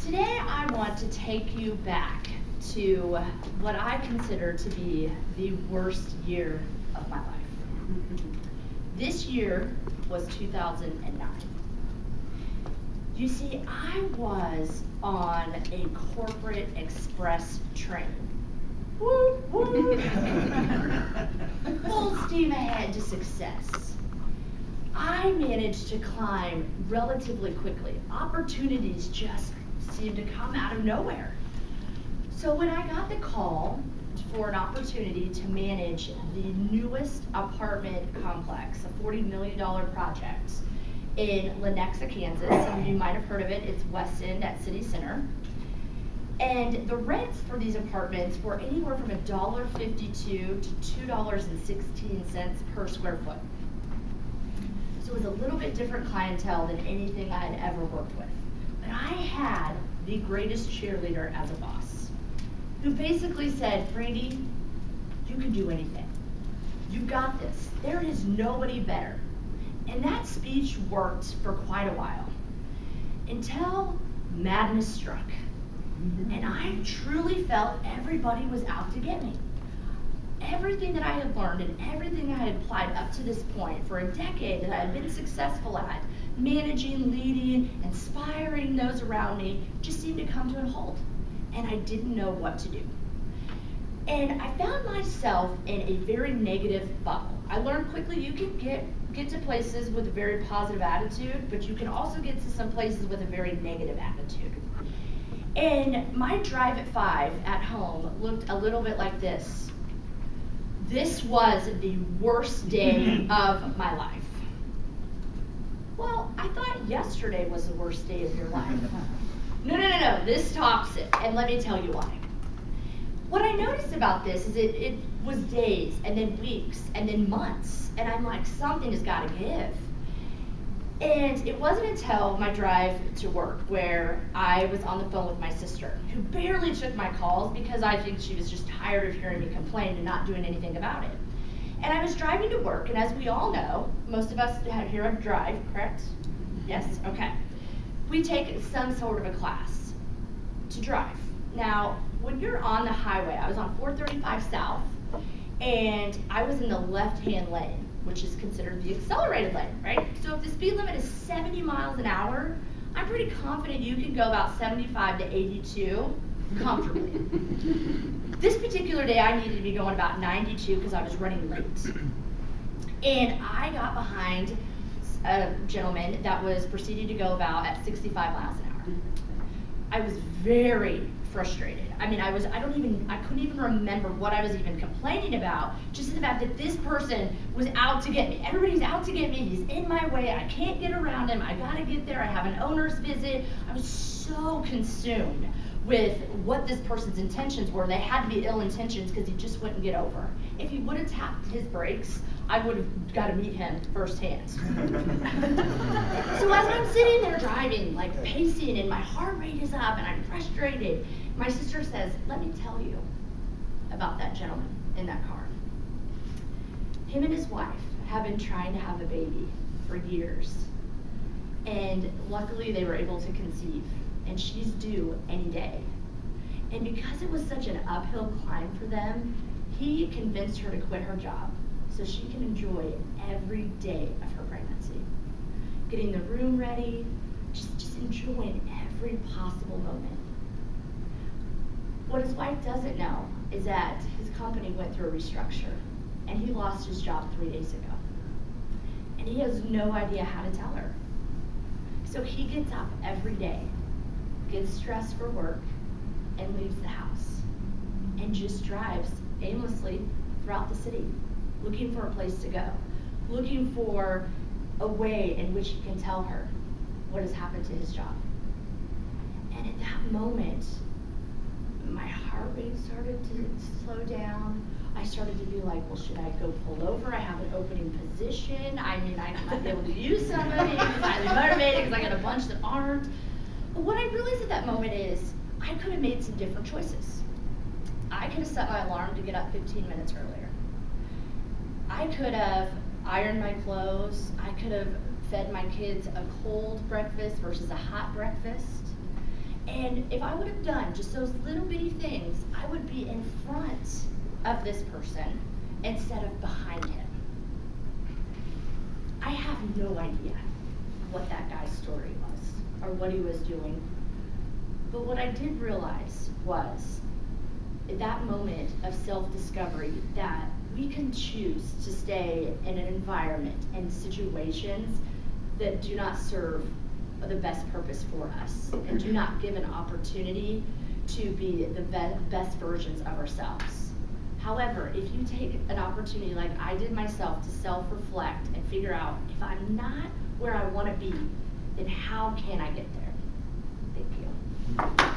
Today I want to take you back to what I consider to be the worst year of my life. This year was 2009. You see, I was on a corporate express train. Woo, woo. Full steam ahead to success. I managed to climb relatively quickly. Opportunities just seemed to come out of nowhere. So when I got the call for an opportunity to manage the newest apartment complex, a $40 million project in Lenexa, Kansas, some of you might have heard of it, it's West End at City Center. And the rents for these apartments were anywhere from $1.52 to $2.16 per square foot. So it was a little bit different clientele than anything I had ever worked with. But I had the greatest cheerleader as a boss, who basically said, Brandi, you can do anything. You got this. There is nobody better. And that speech worked for quite a while, until madness struck. And I truly felt everybody was out to get me. Everything that I had learned and everything I had applied up to this point for a decade that I had been successful at, managing, leading, inspiring those around me, just seemed to come to a halt. And I didn't know what to do. And I found myself in a very negative bubble. I learned quickly you can get to places with a very positive attitude, but you can also get to some places with a very negative attitude. And my drive at 5 at home looked a little bit like this. This was the worst day of my life. Well, I thought yesterday was the worst day of your life. No, this tops it, and let me tell you why. What I noticed about this is it was days, and then weeks, and then months, and I'm like, something has got to give. And it wasn't until my drive to work where I was on the phone with my sister, who barely took my calls because I think she was just tired of hearing me complain and not doing anything about it. And I was driving to work, and as we all know, most of us here drive, correct? Yes? Okay. We take some sort of a class to drive. Now, when you're on the highway, I was on 435 South, and I was in the left-hand lane, which is considered the accelerated lane, right? So if the speed limit is 70 miles an hour, I'm pretty confident you can go about 75 to 82 comfortably. This particular day, I needed to be going about 92 because I was running late. And I got behind a gentleman that was proceeding to go about at 65 miles an hour. I was very frustrated. I mean, I couldn't even remember what I was even complaining about, just the fact that this person was out to get me. Everybody's out to get me, he's in my way, I can't get around him, I gotta get there, I have an owner's visit. I was so consumed with what this person's intentions were. They had to be ill intentions because he just wouldn't get over. If he would have tapped his brakes, I would have got to meet him firsthand. So as I'm sitting there driving, like pacing, and my heart rate is up and I'm frustrated, my sister says, let me tell you about that gentleman in that car. Him and his wife have been trying to have a baby for years. And luckily they were able to conceive. And she's due any day. And because it was such an uphill climb for them, he convinced her to quit her job so she can enjoy every day of her pregnancy. Getting the room ready, just enjoying every possible moment. What his wife doesn't know is that his company went through a restructure and he lost his job 3 days ago. And he has no idea how to tell her. So he gets up every day, gets dressed for work, and leaves the house and just drives aimlessly throughout the city, looking for a place to go, looking for a way in which he can tell her what has happened to his job. And at that moment, my heart rate started to slow down. I started to be like, well, should I go pull over? I have an opening position. I mean, I might be able to use somebody. I'm highly motivated because I got a bunch that aren't. But what I realized at that moment is I could have made some different choices. I could have set my alarm to get up 15 minutes earlier. I could have ironed my clothes. I could have fed my kids a cold breakfast versus a hot breakfast. And if I would have done just those little bitty things, I would be in front of this person instead of behind him. I have no idea what that guy's story was or what he was doing. But what I did realize was at that moment of self-discovery that we can choose to stay in an environment and situations that do not serve the best purpose for us and do not give an opportunity to be the best versions of ourselves. However, if you take an opportunity like I did myself to self-reflect and figure out if I'm not where I want to be, then how can I get there? Thank you.